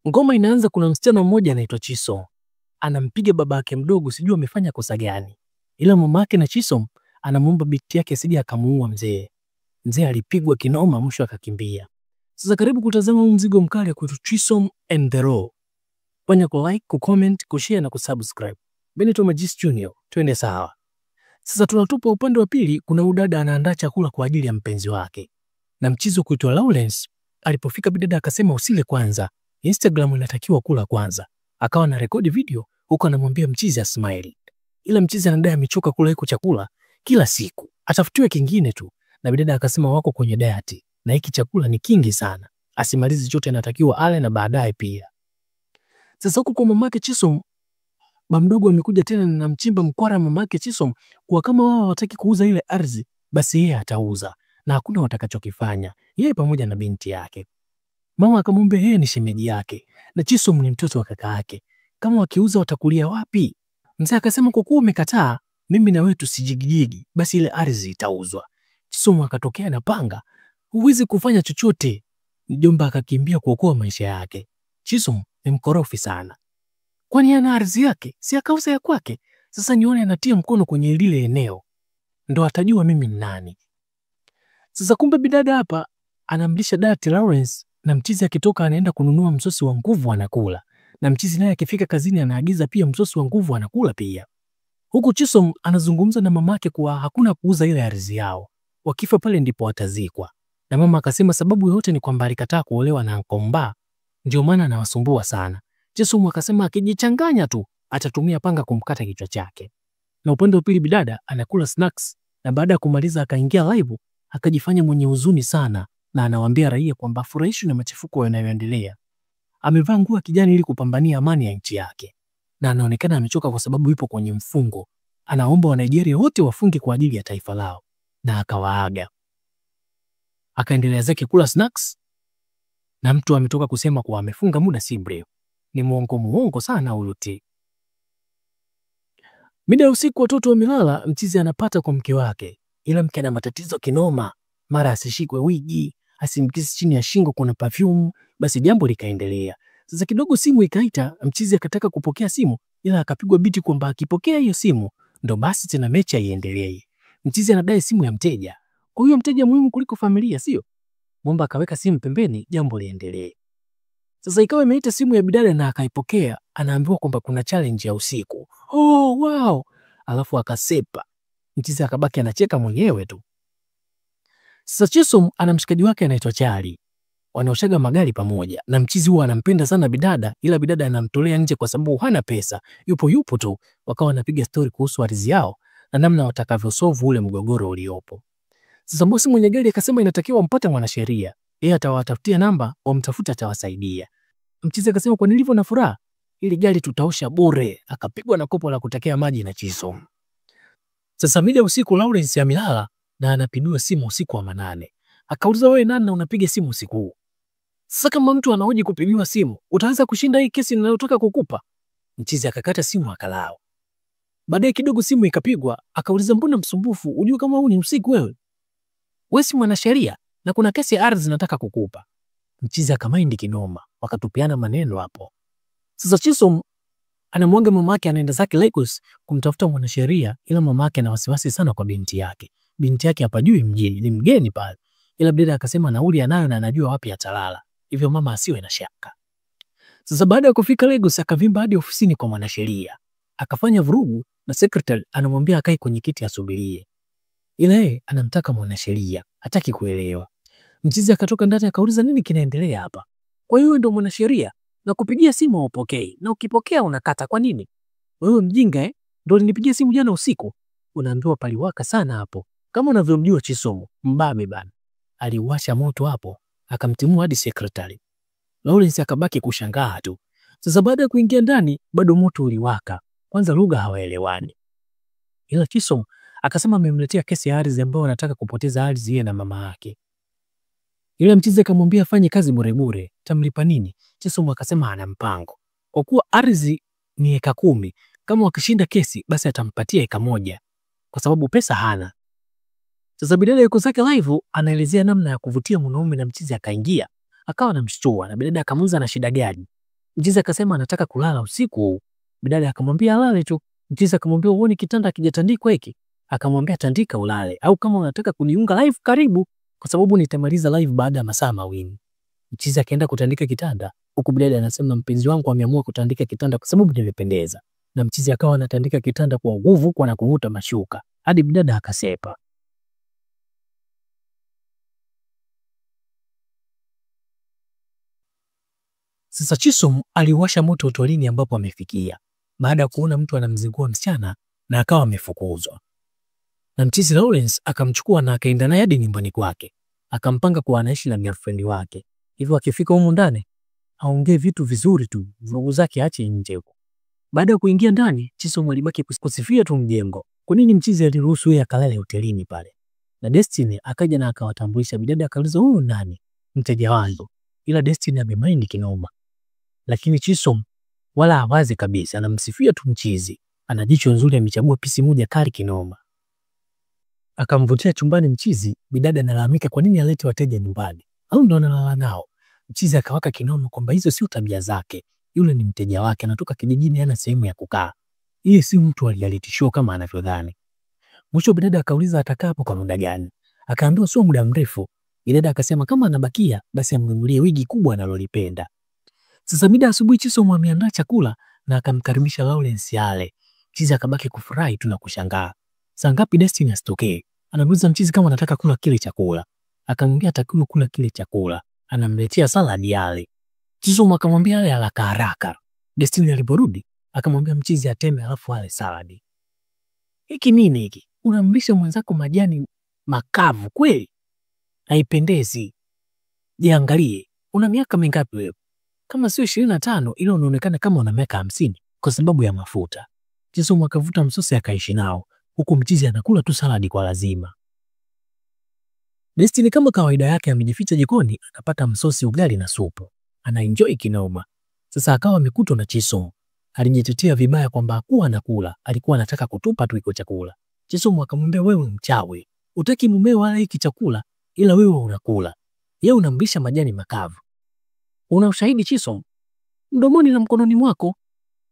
Ngoma inaanza, kuna msichana mmoja anaitwa Chisom. Anampiga babake mdogo, sijui amefanya kosa gani. Ila mamake na Chisom anamuomba binti yake asije akamuua mzee. Mzee alipigwa kinoma, mwisho akakimbia. Sasa karibu kutazama huu mzigo mkali kwa Chisom and the Law. Fanya ku like, ku comment, ku share na ku subscribe. Benito Magis Junior, twende sawa. Sasa tunatupa upande wa pili, kuna udada anaandaa chakula kwa ajili ya mpenzi wake. Na mchizo kuitwa Lawrence, alipofika bidada akasema usile kwanza. Instagram inatakiwa kula kwanza. Akawa na rekodi video huko anamwambia mchizi asmile. Ila mchizi anadai amechoka kula hiko chakula kila siku. Atafutiwe kingine tu. Na bidada akasema wako kwenye diet na hiki chakula ni kingi sana. Asimalizi chote, anatakiwa ale na baadaye pia. Sasa huko kwa mamake Chisom, mdogo amekuja tena na mchimba mkwara mamake Chisom kwa kama wao hawataki kuuza ile ardhi, basi yeye atauza na hakuna watakachokifanya. Yeye pamoja na binti yake. Mama akamwambia yeye ni shemeji yake na Chisom ni mtoto wa kaka yake. Kama wakiuza watakulia wapi? Mzee akasema kwa kuwa umekataa, mimi na wewe tusijigijigi, basi ile ardhi itauzwa. Chisom akatokea na panga. Huwezi kufanya chochote. Mjomba akakimbia kuokoa maisha yake. Chisom ni mkorofi sana. Kwani ana ardhi yake, si akauza ya kwake? Sasa nione anatia mkono kwenye lile eneo, ndo atajua mimi ni nani. Sasa kumbe bidada hapa anamlisha dati Lawrence, na mchizi akitoka anaenda kununua msosi wa nguvu anakula. Na mchizi naye akifika kazini anaagiza pia msosi wa nguvu anakula pia. Huku Chisom anazungumza na mamake kuwa hakuna kuuza ile ardhi yao. Wakifa pale ndipo watazikwa. Na mama akasema sababu yote ni kwamba alikataa kuolewa na Nkomba, ndio maana anawasumbua sana. Chisom akasema akijichanganya tu atatumia panga kumkata kichwa chake. Na upande wa pili bidada anakula snacks, na baada ya kumaliza akaingia live akajifanya mwenye huzuni sana, na anawaambia raia kwamba furahishwi na machafuko yanayoendelea. Amevaa nguo ya kijani ili kupambania amani ya nchi yake, na anaonekana amechoka kwa sababu yupo kwenye mfungo. Anaomba wa Nigeria wote wafunge kwa ajili ya taifa lao, na akawaaga. Akaendelea zake kula snacks, na mtu ametoka kusema kuwa amefunga muda si mrefu. Ni muongo sana huyo T. Mida usiku watoto wamelala, mchizi anapata kwa mke wake. Ila mke ana matatizo kinoma. Mara asishikwe wigi, asimkisi chini ya shingo kuna perfume, basi jambo likaendelea. Sasa kidogo simu ikaita, mchizi akataka kupokea simu, ila akapigwa biti kwamba akipokea hiyo simu ndo basi tena mecha iendelee. Mchizi anadai simu ya mteja. Kwa hiyo mteja muhimu kuliko familia, sio? Mwomba akaweka simu pembeni, jambo liendelee. Sasa ikawa imeita simu ya bidada na akaipokea, anaambiwa kwamba kuna challenge ya usiku. Oh wow. Alafu akasepa. Mchizi akabaki anacheka mwenyewe tu. Sasa Chisom ana mshikaji wake anaitwa Charlie. Wanaoshaga magari pamoja, na mchizi huwa anampenda sana bidada, ila bidada anamtolea nje kwa sababu hana pesa. Yupo tu. Wakawa wanapiga story kuhusu ardhi yao na namna watakavyosolve ule mgogoro uliopo. Sasa bosi mwenye gari akasema inatakiwa wampate mwanasheria. Yeye atawatafutia namba, wamtafuta atawasaidia. Mchizi akasema kwa nilivyo na furaha, ili gari tutaosha bure. Akapigwa na kopo la kutekea maji na Chisom. Sasa mida usiku Lawrence amelala na anapigiwa simu usiku wa manane. Akauliza wewe nani na unapiga simu usiku huu? Sasa kama mtu anahoji kupigiwa simu, utaweza kushinda hii kesi ninayotaka kukupa? Mchizi akakata simu akalao. Baadaye kidogo simu ikapigwa, akauliza mbona msumbufu? Unajua kama huu ni usiku wewe? Wewe si mwanasheria na kuna kesi ya ardhi nataka kukupa. Mchizi akamaindi kinoma, wakatupiana maneno hapo. Sasa Chisom anamwaga mamake anaenda zake Lagos kumtafuta mwanasheria, ila mamake ana wasiwasi sana kwa binti yake. Binti yake hapajui mjini, ni mgeni pale. Ila bidada akasema nauli anayo na anajua wapi atalala. Hivyo mama asiwe na shaka. Sasa baada ya kufika Lagos akavimba hadi ofisini kwa mwanasheria. Akafanya vurugu na secretary anamwambia akae kwenye kiti asubirie. Ila yeye anamtaka mwanasheria, hataki kuelewa. Mchizi akatoka ndani akauliza nini kinaendelea hapa? Kwa hiyo ndio mwanasheria na kupigia simu haupokei, na ukipokea unakata kwa nini? Wewe mjinga ndio ulinipigia simu jana usiku. Unaambiwa paliwaka sana hapo. Kama unavyomjua Chisom, mbabe bana. Aliwasha moto hapo, akamtimua hadi secretary. Lawrence akabaki kushangaa tu. Sasa baada ya kuingia ndani, bado moto uliwaka. Kwanza lugha hawaelewani. Ila Chisom akasema amemletea kesi ya ardhi ambayo anataka kupoteza ardhi yeye na mama yake. Yule mchizi akamwambia afanye kazi bure, tamlipa nini? Chisom akasema ana mpango. Kwa kuwa ardhi ni eka 10, kama wakishinda kesi basi atampatia eka 1 kwa sababu pesa hana. Sasa bidada yuko zake live anaelezea namna ya kuvutia mwanaume na mchizi akaingia. Akawa anamshtua na bidada akamuuliza na shida gani. Mchizi akasema anataka kulala usiku. Bidada akamwambia alale tu. Mchizi akamwambia uone kitanda hakijatandikwa hiki? Akamwambia tandika ulale, au kama unataka kuniunga live karibu, kwa sababu nitamaliza live baada ya masaa mawili. Mchizi akaenda kutandika kitanda, huku bidada anasema mpenzi wangu ameamua kutandika kitanda kwa sababu nimependeza. Na mchizi akawa anatandika kitanda kwa nguvu kwa na kuvuta mashuka hadi bidada akasepa. Sasa Chisom aliwasha moto hotelini ambapo amefikia baada ya kuona mtu anamzingua msichana na akawa amefukuzwa. Na mchizi Lawrence akamchukua na akaenda naye hadi nyumbani kwake. Akampanga kuwa anaishi na girlfriend wake. Hivyo akifika huko ndani aongee vitu vizuri tu, vurugu zake aache nje huko. Baada ya kuingia ndani, Chisom alibaki kusifia tu mjengo. Kwa nini mchizi aliruhusu yeye akalale hotelini pale? Na Destiny akaja na akawatambulisha. Bidada akauliza huyu nani? Mteja wangu. Ila Destiny amemind kinoma. Lakini Chisom wala hawazi kabisa, anamsifia tu mchizi. Ana jicho nzuri, amechagua pisi moja kali kinoma. Akamvutia chumbani mchizi. Bidada analalamika kwa nini alete wateja nyumbani? Au ndo analala nao? Mchizi akawaka kinoma kwamba hizo sio tabia zake. Yule ni mteja wake, anatoka kijijini, hana sehemu ya kukaa. Yeye si mtu wa reality show kama anavyodhani. Mwisho bidada akauliza atakaa hapo kwa muda gani? Akaambiwa sio muda mrefu. Bidada akasema kama anabakia basi amnunulie wigi kubwa analolipenda. Sasa mida asubuhi Chisom ameandaa chakula na akamkaribisha Lawrence yale. Mchizi akabaki kufurahi tu na kushangaa. Saa ngapi Destiny asitokee? Anamuuliza mchizi kama anataka kula kile chakula. Akamwambia atakiwa kula kile chakula. Anamletea salad yale. Chisom akamwambia ale haraka haraka. Destiny aliporudi akamwambia mchizi ateme alafu ale salad. Hiki nini hiki? Unamlisha mwenzako majani makavu kweli? Haipendezi. Jiangalie. Una miaka mingapi wewe? Kama sio 25 ila unaonekana kama una miaka 50 kwa sababu ya mafuta. Chisom akavuta msosi akaishi nao, huku mchizi anakula tu saladi kwa lazima. Destiny kama kawaida yake amejificha jikoni, anapata msosi, ugali na supu. Anaenjoy kinoma. Sasa akawa amekutwa na Chisom. Alijitetea vibaya kwamba hakuwa anakula, alikuwa anataka kutupa tu iko chakula. Chisom akamwambia wewe mchawi. Utaki mumeo wala hiki chakula, ila wewe unakula. Yeye unambisha majani makavu. Una ushahidi Chisom? Mdomoni na mkononi mwako.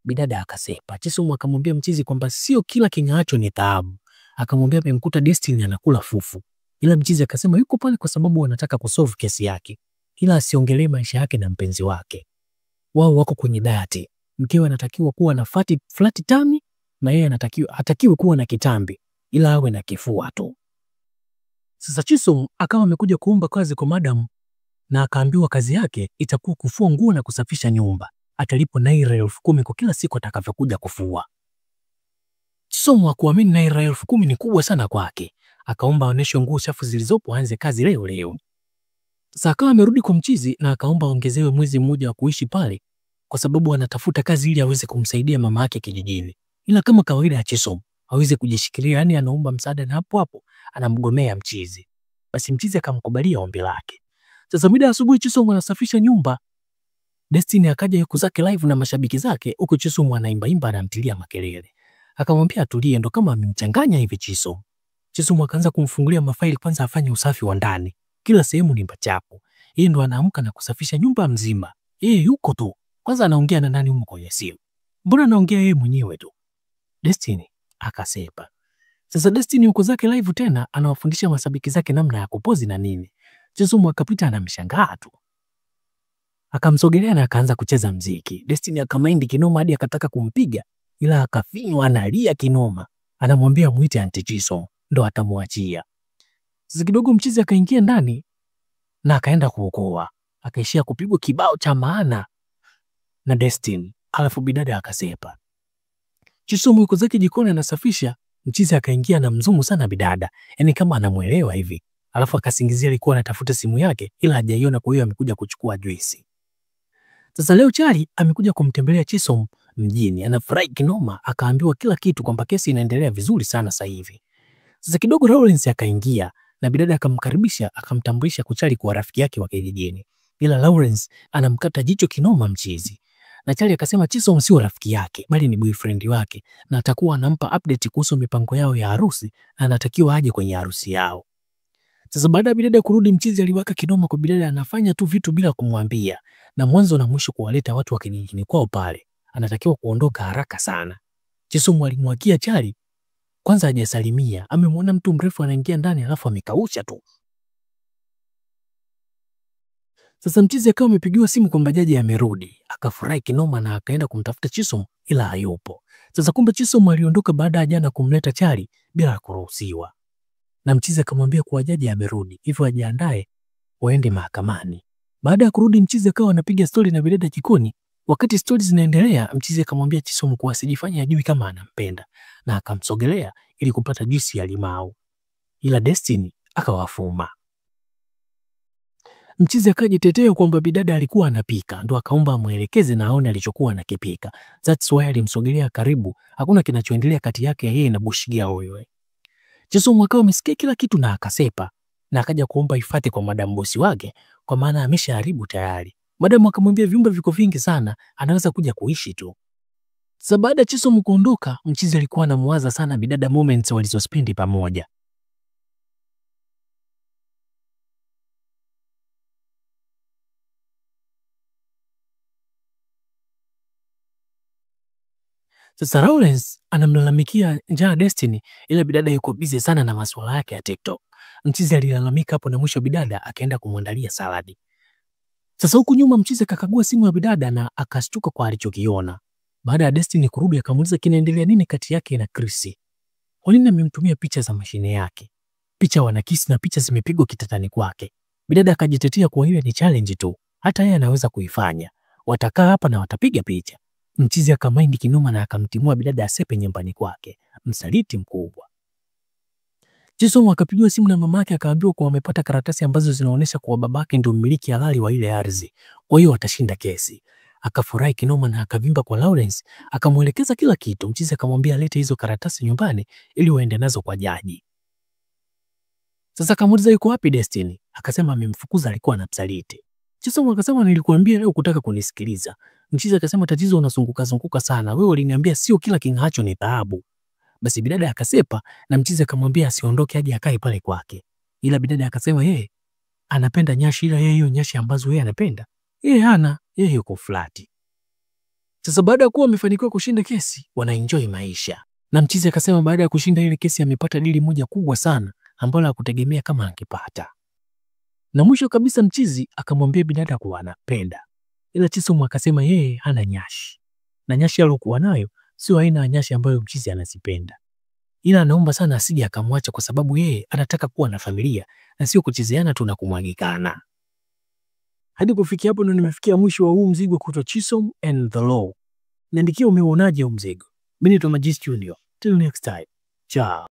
Bidada akasepa. Chisom akamwambia mchizi kwamba sio kila king'aacho ni taabu. Akamwambia amemkuta Destiny anakula fufu. Ila mchizi akasema yuko pale kwa sababu anataka kusolve kesi yake. Ila asiongelee maisha yake na mpenzi wake. Wao wako kwenye diet. Mkewe anatakiwa kuwa na flat tummy na yeye hatakiwi kuwa na kitambi, ila awe na kifua tu. Sasa Chisom akawa amekuja kuomba kazi kwa madam na akaambiwa kazi yake itakuwa kufua nguo na kusafisha nyumba. Atalipwa naira 10,000 kwa kila siku atakavyokuja kufua. Chisom hakuamini naira 10,000 ni kubwa sana kwake. Akaomba aoneshwe nguo chafu zilizopo aanze kazi leo leo. Sasa akawa amerudi kwa mchizi na akaomba ongezewe mwezi mmoja wa kuishi pale kwa sababu anatafuta kazi ili aweze kumsaidia mama yake kijijini. Ila kama kawaida ya Chisom hawezi kujishikilia, yani anaomba msaada na hapo hapo anamgomea mchizi. Basi mchizi akamkubalia ombi lake. Sasa mida asubuhi Chisom anasafisha nyumba. Destiny akaja yuko zake live na mashabiki zake, huko Chisom anaimba anamtilia makelele. Akamwambia atulie, ndo kama amemchanganya hivi Chisom. Chisom akaanza kumfungulia mafaili kwanza afanye usafi wa ndani. Kila sehemu ni machafu. Yeye ndo anaamka na kusafisha nyumba mzima. Yeye yuko tu. Kwanza anaongea na nani huko kwenye simu? Mbona anaongea yeye mwenyewe tu? Destiny akasepa. Sasa Destiny yuko zake live tena anawafundisha mashabiki zake namna ya kupozi na nini. Chisom akapita anamshangaa tu. Akamsogelea na akaanza kucheza mziki. Destiny akamaindi kinoma hadi akataka kumpiga, ila akafinywa analia kinoma. Anamwambia muite Auntie Chisom ndo atamwachia. Sasa kidogo mchizi akaingia ndani na akaenda kuokoa. Akaishia kupigwa kibao cha maana na Destiny. Alafu bidada akasepa. Chisom yuko zake jikoni anasafisha, mchizi akaingia na mzumu sana bidada. Yaani kama anamuelewa hivi. Alafu akasingizia alikuwa anatafuta simu yake ila hajaiona, kwa hiyo amekuja kuchukua juisi. Sasa leo Charlie amekuja kumtembelea Chisom mjini. Anafurahi kinoma, akaambiwa kila kitu kwamba kesi inaendelea vizuri sana sasa hivi. Sasa kidogo Lawrence akaingia na bidada akamkaribisha, akamtambulisha kwa Charlie kwa rafiki yake wa kijijini. Ila Lawrence anamkata jicho kinoma mchizi. Na Charlie akasema Chisom sio rafiki yake bali ni boyfriend wake na atakuwa anampa update kuhusu mipango yao ya harusi na anatakiwa aje kwenye harusi yao. Sasa baada ya bidada kurudi, mchizi aliwaka kinoma kwa bidada anafanya tu vitu bila kumwambia, na mwanzo na mwisho kuwaleta watu wa kijijini kwao pale. Anatakiwa kuondoka haraka sana. Chisom alimwagia chali, kwanza hajasalimia, amemwona mtu mrefu anaingia ndani alafu amekausha tu. Sasa mchizi akawa amepigiwa simu kwamba jaji amerudi, akafurahi kinoma na akaenda kumtafuta Chisom ila hayupo. Sasa kumbe Chisom aliondoka baada ya jana kumleta chali bila kuruhusiwa. Na mchizi akamwambia kuwa jaji amerudi, hivyo ajiandae waende mahakamani. Baada ya kurudi, mchizi akawa anapiga stori na bidada jikoni. Wakati stori zinaendelea, mchizi akamwambia Chisom kuwa asijifanye ajui kama anampenda na akamsogelea ili kupata juisi ya limau. Ila Destiny akawafuma. Mchizi akajitetea kwamba bidada alikuwa anapika, ndo akaomba amuelekeze na aone alichokuwa anakipika. That's why alimsogelea karibu. Hakuna kinachoendelea kati yake yeye na Bushigia huyo. Chisom akawa amesikia kila kitu na akasepa, na akaja kuomba hifadhi kwa madam bosi wake kwa maana ameshaharibu tayari. Madam akamwambia vyumba viko vingi sana, anaweza kuja kuishi tu. Sasa baada ya Chisom kuondoka, mchizi alikuwa anamuwaza sana bidada moments walizospendi pamoja. Sasa Lawrence anamlalamikia njaa Destiny, ila bidada yuko busy sana na masuala yake ya TikTok. Mchizi alilalamika hapo na mwisho bidada akaenda kumwandalia saladi. Sasa huku nyuma mchizi akakagua simu ya bidada na akashtuka kwa alichokiona. Baada ya Destiny kurudi akamuuliza kinaendelea nini kati yake na Chris. Kwa nini amemtumia picha za mashine yake? Picha wanakisi na picha zimepigwa kitatani kwake. Bidada akajitetea kwa hiyo ni challenge tu, hata yeye anaweza kuifanya. Watakaa hapa na watapiga picha. Mchizi akamaindi kinoma na akamtimua bidada asepe nyumbani kwake. Msaliti mkubwa. Chisom akapigiwa simu na mamake akaambiwa kuwa wamepata karatasi ambazo zinaonyesha kuwa babake ndio mmiliki halali wa ile ardhi. Kwa hiyo watashinda kesi. Akafurahi kinoma na akavimba kwa Lawrence, akamuelekeza kila kitu. Mchizi akamwambia alete hizo karatasi nyumbani ili waende nazo kwa jaji. Sasa akamuuliza yuko wapi Destiny? Akasema amemfukuza, alikuwa anamsaliti. Chisom akasema nilikuambia leo kutaka kunisikiliza. Mchizi akasema tatizo unazunguka sana. Wewe uliniambia sio kila king'aacho ni dhahabu. Basi bidada akasepa na mchizi akamwambia asiondoke hadi akae pale kwake. Ila bidada akasema yeye anapenda nyashi, ila yeye hiyo nyashi ambazo yeye anapenda yeye hana, yeye yuko flati. Sasa baada ya kuwa amefanikiwa kushinda kesi, wanaenjoy maisha. Na mchizi akasema baada ya kushinda ile kesi amepata dili moja kubwa sana ambalo hakutegemea kama angepata. Na mwisho kabisa mchizi akamwambia bidada kuwa anapenda. Ila Chisom akasema yeye hana nyashi. Na nyashi aliyokuwa nayo sio aina ya nyashi ambayo mchizi anazipenda. Ila anaomba sana asije akamwacha kwa sababu yeye anataka kuwa na familia na sio kuchezeana tu na kumwagikana. Hadi kufikia hapo ndo nimefikia mwisho wa huu mzigo kutoka Chisom and the Law. Niandikia umeuonaje huu mzigo. Mimi ni Thomas Junior. Till next time. Ciao.